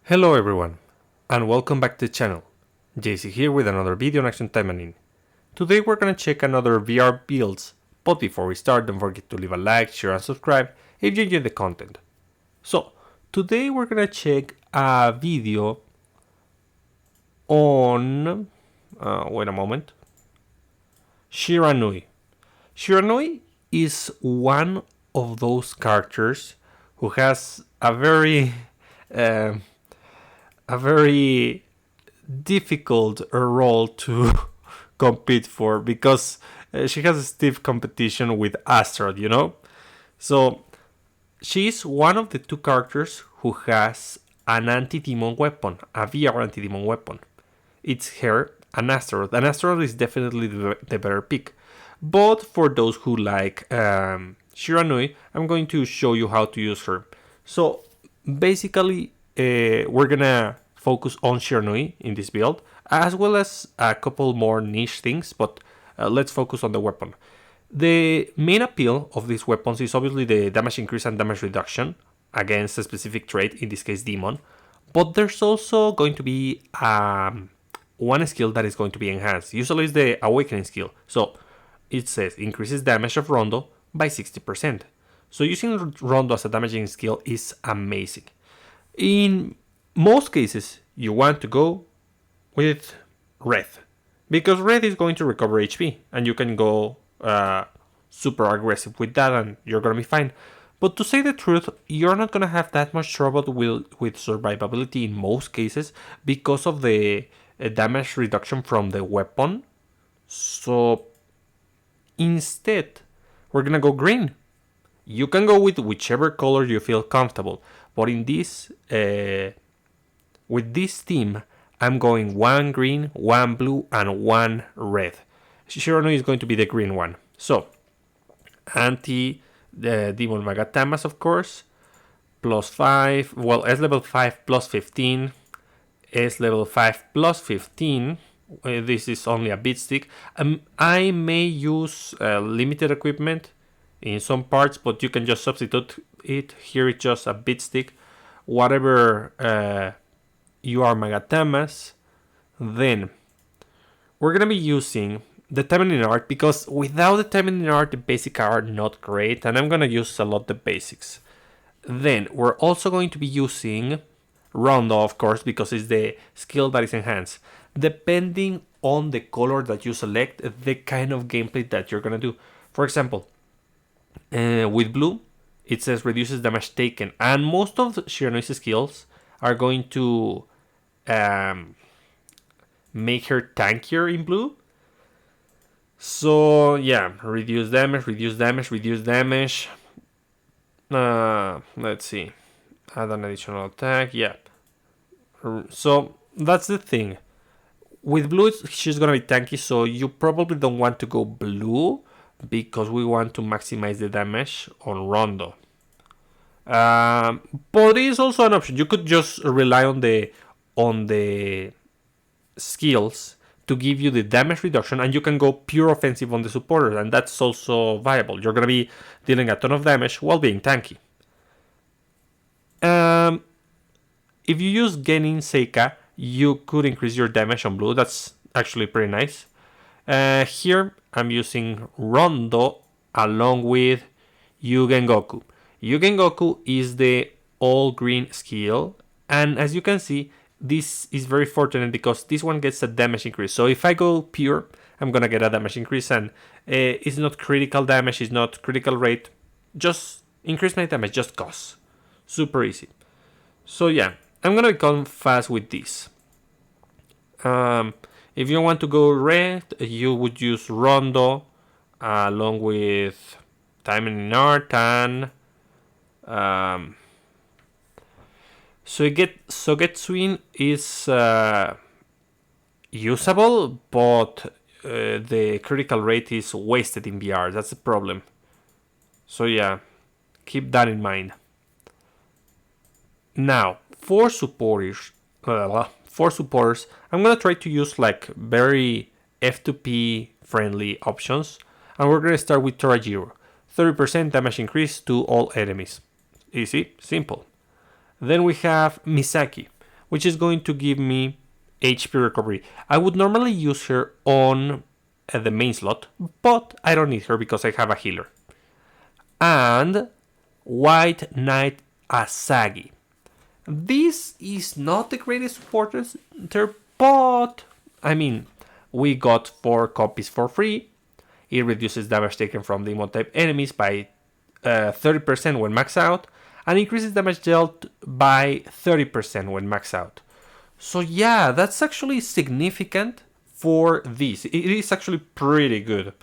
Hello everyone, and welcome back to the channel. JC here with another video on Action Taimanin. Today we're gonna check another VR builds, but before we start don't forget to leave a like, share and subscribe if you enjoy the content. So, today we're gonna check a video on... wait a moment. Shiranui. Shiranui is one of those characters who has a very difficult role to compete for because she has a stiff competition with Astaroth, you know? So she's one of the two characters who has an anti-demon weapon, a VR anti-demon weapon. It's her and Astaroth. And Astaroth is definitely the better pick. But for those who like Shiranui, I'm going to show you how to use her. So basically, we're gonna focus on Shiranui in this build, as well as a couple more niche things, but let's focus on the weapon. The main appeal of these weapons is obviously the damage increase and damage reduction against a specific trait, in this case demon, but there's also going to be one skill that is going to be enhanced. Usually it's the awakening skill, so it says increases damage of Rondo by 60%. So using Rondo as a damaging skill is amazing. In most cases, you want to go with Red, because Red is going to recover HP, and you can go super aggressive with that, and you're gonna be fine. But to say the truth, you're not gonna have that much trouble with survivability in most cases because of the damage reduction from the weapon. So instead, we're gonna go green. You can go with whichever color you feel comfortable, but in this, with this team, I'm going one green, one blue, and one red. Shiranui is going to be the green one. So, anti-demon Magatamas, of course, plus 5, well, S level 5 plus 15, S level 5 plus 15, this is only a beat stick. I may use limited equipment in some parts, but you can just substitute it. Here it's just a beat stick. Whatever you are Magatamas. Then we're gonna be using the Taimanin art, because without the Taimanin art the basic are not great, and I'm gonna use a lot the basics. Then we're also going to be using Rondo, of course, because it's the skill that is enhanced. Depending on the color that you select, the kind of gameplay that you're gonna do. For example, with blue, it says reduces damage taken, and most of Shiranui's skills are going to make her tankier in blue. So yeah, reduce damage, reduce damage, reduce damage. Let's see, add an additional attack. Yeah. So that's the thing. With blue, she's gonna be tanky, so you probably don't want to go blue, because we want to maximize the damage on Rondo. But it is also an option. You could just rely on the skills to give you the damage reduction, and you can go pure offensive on the supporter, and that's also viable. You're gonna be dealing a ton of damage while being tanky. If you use Genin Seika, you could increase your damage on blue. That's actually pretty nice. Here I'm using Rondo along with Yugen Goku. Yugen Goku is the all green skill, and as you can see, this is very fortunate because this one gets a damage increase. So if I go pure, I'm gonna get a damage increase, and it's not critical damage, it's not critical rate, just increase my damage just cause. Super easy. So yeah, I'm gonna become fast with this. If you want to go red, you would use Rondo along with Taimanin art, and Sogetsuin is usable, but the critical rate is wasted in VR. That's the problem. So yeah, keep that in mind. Now, for supporters, I'm gonna try to use like very F2P friendly options, and we're gonna start with Torajiro. 30% damage increase to all enemies. Easy, simple. Then we have Misaki. which is going to give me HP recovery. I would normally use her on the main slot, but I don't need her because I have a healer. And White Knight Asagi. This is not the greatest supporter, but I mean, we got 4 copies for free. It reduces damage taken from demon type enemies by 30% when maxed out, and increases damage dealt by 30% when maxed out. So yeah, that's actually significant for this. It is actually pretty good.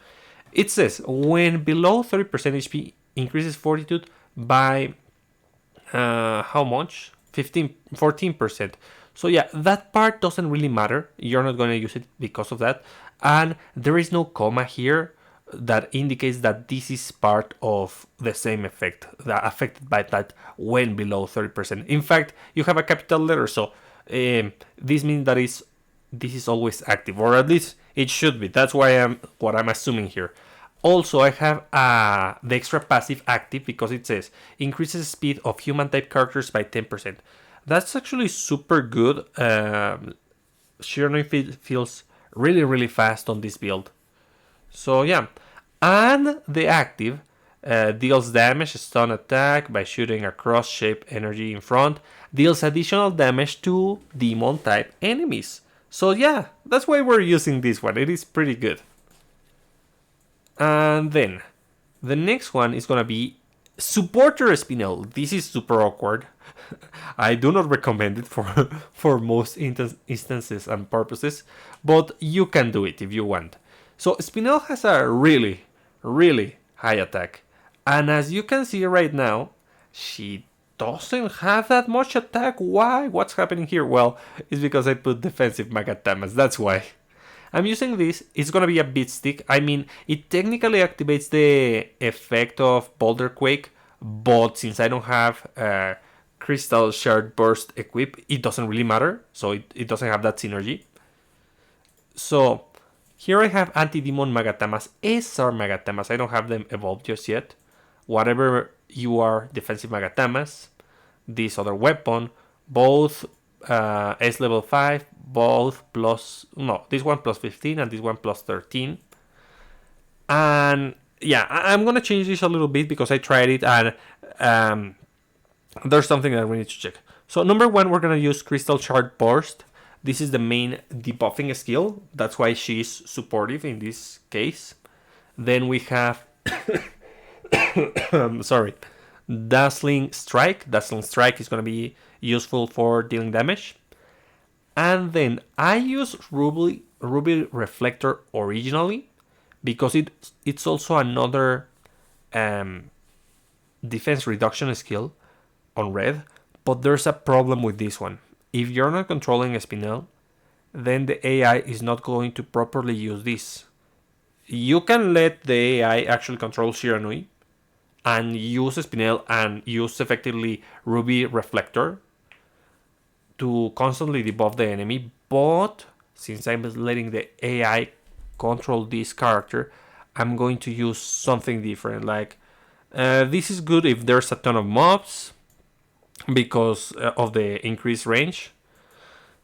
It says when below 30% HP, increases fortitude by how much? 14%. So yeah, that part doesn't really matter. You're not going to use it because of that. And there is no comma here that indicates that this is part of the same effect, that affected by that when below 30%. In fact, you have a capital letter, so this means that this is always active, or at least it should be. That's what I'm assuming here. Also, I have the extra passive active because it says increases speed of human type characters by 10%. That's actually super good. Shiranui feels really, really fast on this build. So yeah, and the active deals damage, stun attack by shooting a cross-shaped energy in front, deals additional damage to demon type enemies. So yeah, that's why we're using this one. It is pretty good. And then the next one is gonna be Supporter Spinel. This is super awkward. I do not recommend it for most instances and purposes, but you can do it if you want. So Spinel has a really, really high attack. And as you can see right now, she doesn't have that much attack. Why? What's happening here? Well, it's because I put defensive Magatamas. That's why. I'm using this. It's gonna be a beat stick. I mean, it technically activates the effect of Boulder Quake, but since I don't have Crystal Shard Burst equipped, it doesn't really matter. So it doesn't have that synergy. So here I have Anti-Demon Magatamas, SR Magatamas. I don't have them evolved just yet. Whatever you are, defensive Magatamas. This other weapon, both S level 5, both plus, no, this one plus 15 and this one plus 13. And yeah, I'm gonna change this a little bit because I tried it and there's something that we need to check. So number 1, we're gonna use Crystal Shard Burst. This is the main debuffing skill. That's why she's supportive in this case. Then we have Dazzling Strike. Dazzling Strike is going to be useful for dealing damage. And then I use Ruby Reflector originally because it's also another defense reduction skill on red. But there's a problem with this one. If you're not controlling Spinel, then the AI is not going to properly use this. You can let the AI actually control Shiranui and use Spinel and use effectively Ruby Reflector to constantly debuff the enemy, but since I'm letting the AI control this character, I'm going to use something different. Like this is good if there's a ton of mobs because of the increased range.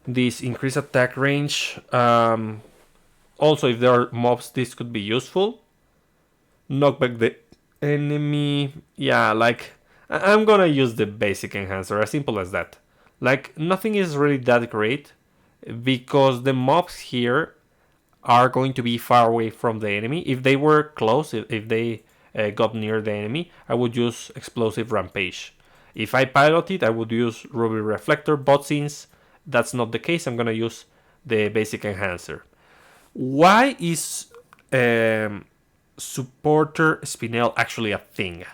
This increased attack range. Also, if there are mobs, this could be useful. Knock back the enemy. Yeah, like I'm gonna use the basic enhancer, as simple as that. Like nothing is really that great because the mobs here are going to be far away from the enemy. If they were close, if they got near the enemy, I would use Explosive Rampage. If I pilot it, I would use Ruby Reflector, but since that's not the case, I'm gonna use the basic enhancer. Why is Supporter Spinel actually a thing?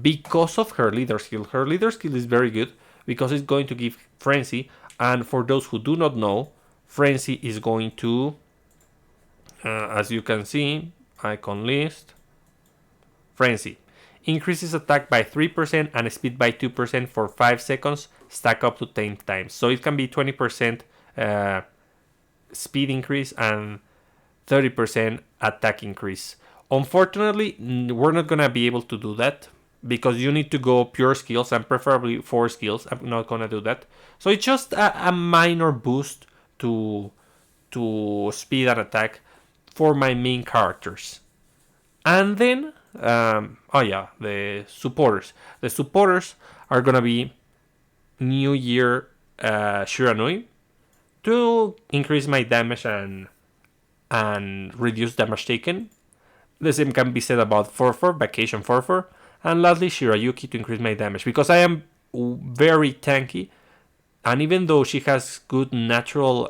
Because of her leader skill. Her leader skill is very good because it's going to give Frenzy. And for those who do not know, Frenzy is going to, as you can see, icon list, Frenzy. Increases attack by 3% and speed by 2% for 5 seconds, stack up to 10 times. So it can be 20% speed increase and 30% attack increase. Unfortunately, we're not gonna be able to do that because you need to go pure skills and preferably 4 skills. I'm not gonna do that. So it's just a minor boost to speed and attack for my main characters. And then, oh yeah, the supporters. The supporters are gonna be New Year Shiranui to increase my damage and reduce damage taken. The same can be said about Furfur, Vacation Furfur, and lastly Shirayuki to increase my damage, because I am very tanky, and even though she has good natural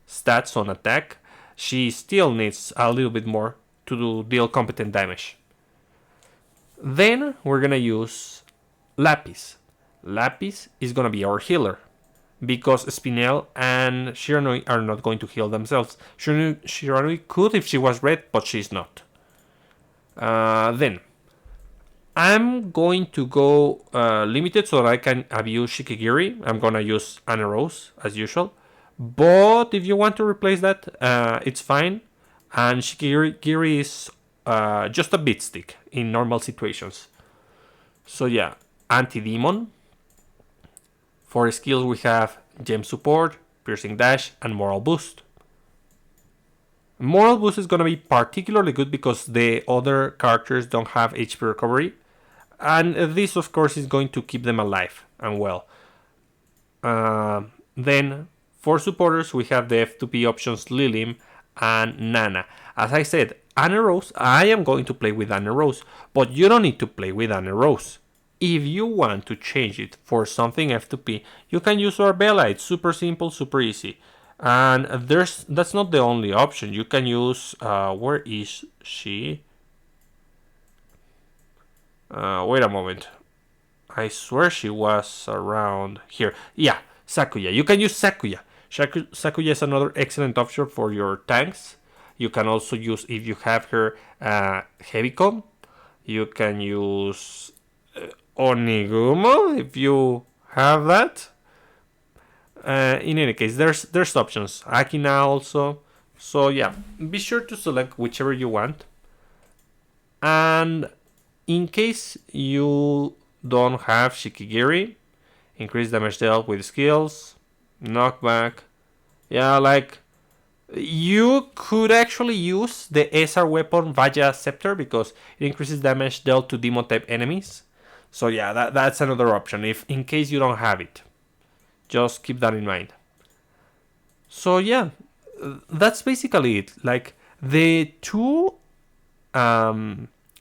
stats on attack, she still needs a little bit more to deal competent damage. Then we're gonna use Lapis. Lapis is gonna be our healer, because Spinel and Shiranui are not going to heal themselves. Shiranui could if she was red, but she's not. Then I'm going to go limited so that I can abuse Shikigiri. I'm gonna use Anna Rose as usual. But if you want to replace that, it's fine. And Shikigiri is just a beat stick in normal situations. So yeah, Anti-Demon. For skills we have Gem Support, Piercing Dash, and Moral Boost. Moral Boost is gonna be particularly good because the other characters don't have HP recovery. And this of course is going to keep them alive and well. Then for supporters we have the F2P options Lilim and Nana. As I said, Anna Rose, I am going to play with Anna Rose, but you don't need to play with Anna Rose. If you want to change it for something F2P, you can use Arbella. It's super simple, super easy. And that's not the only option. You can use, where is she? Wait a moment. I swear she was around here. Yeah, Sakuya. You can use Sakuya. Sakuya is another excellent option for your tanks. You can also use, if you have her Heavy Com, you can use Onigumo if you have that. In any case, there's options. Akina also. So yeah, be sure to select whichever you want. And in case you don't have Shikigiri, increase damage dealt with skills, knockback. Yeah, like you could actually use the SR weapon Vajra Scepter because it increases damage dealt to demon type enemies. So yeah, that's another option if in case you don't have it. Just keep that in mind. So yeah, that's basically it. Like the two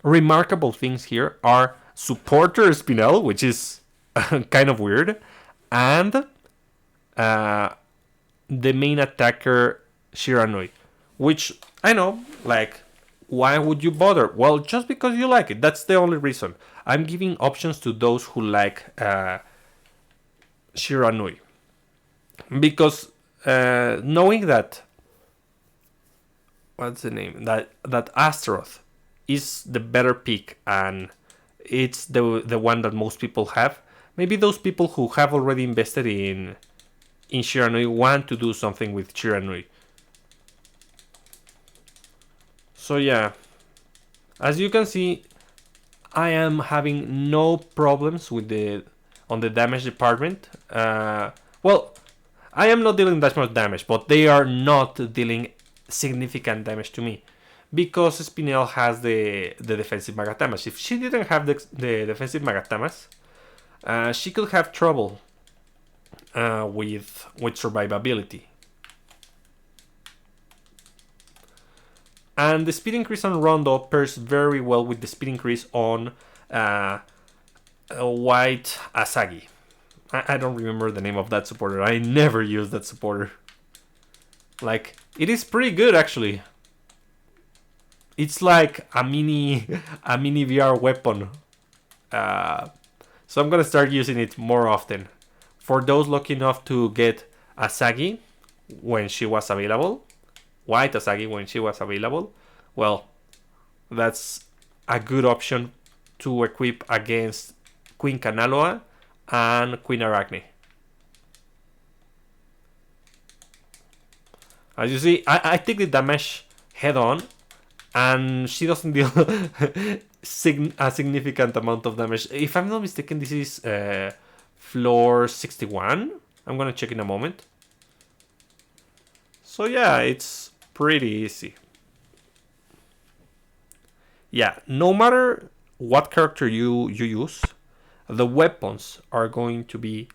remarkable things here are supporter Spinel, which is kind of weird, and the main attacker Shiranui, which I know, like, why would you bother? Well, just because you like it. That's the only reason. I'm giving options to those who like Shiranui, because knowing that what's the name that Astaroth is the better pick and it's the one that most people have. Maybe those people who have already invested in Shiranui want to do something with Shiranui. So yeah, as you can see, I am having no problems with on the damage department. Well, I am not dealing that much damage, but they are not dealing significant damage to me because Spinel has the defensive Magatamas. If she didn't have the defensive Magatamas, she could have trouble with survivability. And the speed increase on Rondo pairs very well with the speed increase on White Asagi. I don't remember the name of that supporter. I never used that supporter. Like, it is pretty good actually. It's like a mini VR weapon. So I'm gonna start using it more often. For those lucky enough to get Asagi when she was available, White Asagi when she was available, well, that's a good option to equip against Queen Kanaloa and Queen Arachne. As you see, I take the damage head on, and she doesn't deal a significant amount of damage. If I'm not mistaken, this is floor 61. I'm gonna check in a moment. So yeah, it's pretty easy. Yeah, no matter what character you use, the weapons are going to be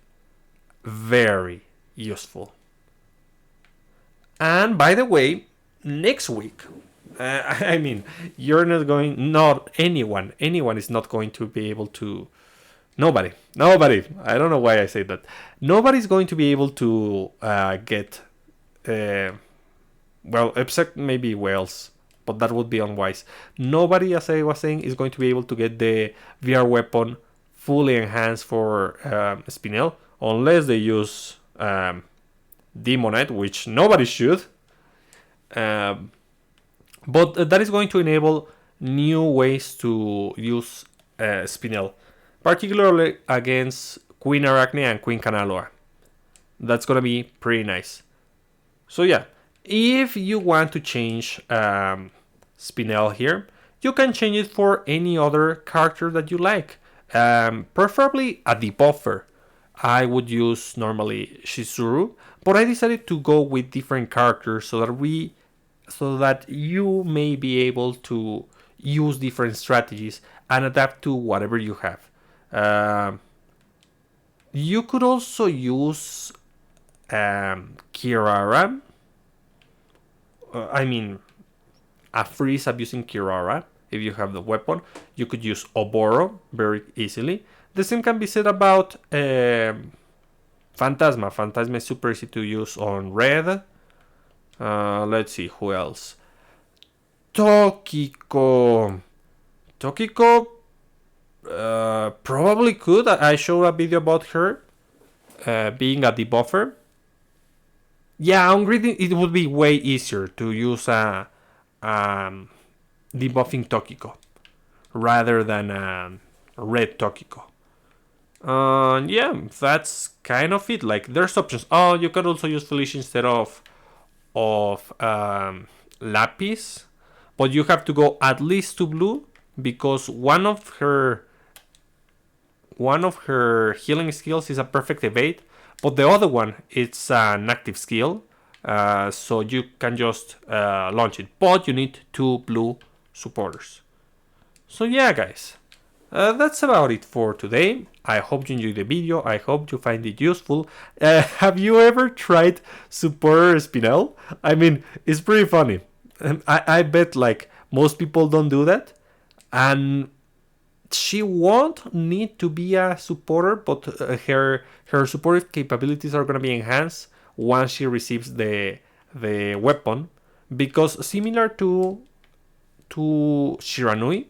very useful. And by the way, next week, I mean, you're not going, not anyone is not going to be able to, nobody, I don't know why I say that. Nobody's going to be able to get, well, except maybe whales, but that would be unwise. Nobody, as I was saying, is going to be able to get the VR weapon fully enhanced for Spinel unless they use Demonite, which nobody should. But that is going to enable new ways to use Spinel, particularly against Queen Arachne and Queen Kanaloa. That's gonna be pretty nice. So yeah, if you want to change Spinel here, you can change it for any other character that you like. Preferably a debuffer. I would use normally Shizuru, but I decided to go with different characters so that you may be able to use different strategies and adapt to whatever you have. You could also use Kirara. I mean, a freeze abusing Kirara. If you have the weapon, you could use Oboro very easily. The same can be said about Phantasma. Phantasma is super easy to use on red. Let's see, who else? Tokiko. Tokiko probably could. I showed a video about her being a debuffer. Yeah, on green it would be way easier to use a debuffing Tokiko rather than red Tokiko. Yeah, that's kind of it. Like, there's options. Oh, you can also use Felicia instead of Lapis, but you have to go at least to blue because one of her healing skills is a perfect evade, but the other one it's an active skill, so you can just launch it. But you need 2 blue supporters. So yeah, guys, that's about it for today. I hope you enjoyed the video. I hope you find it useful. Have you ever tried supporter Spinel? I mean, it's pretty funny. I bet like most people don't do that, and she won't need to be a supporter, but her supportive capabilities are gonna be enhanced once she receives the weapon, because similar to Shiranui,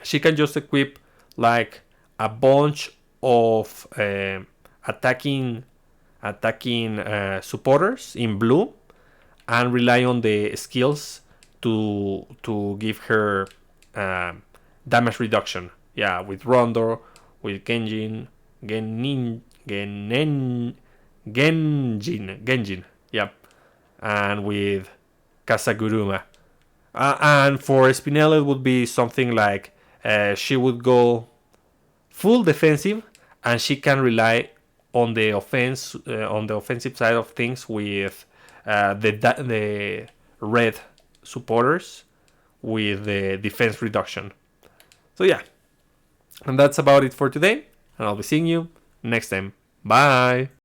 she can just equip like a bunch of attacking supporters in blue and rely on the skills to give her damage reduction. Yeah, with Rondo, with Genjin, yeah, and with Kasaguruma. And for Spinella, it would be something like she would go full defensive, and she can rely on the offensive side of things with the red supporters with the defense reduction. So yeah, and that's about it for today, and I'll be seeing you next time. Bye!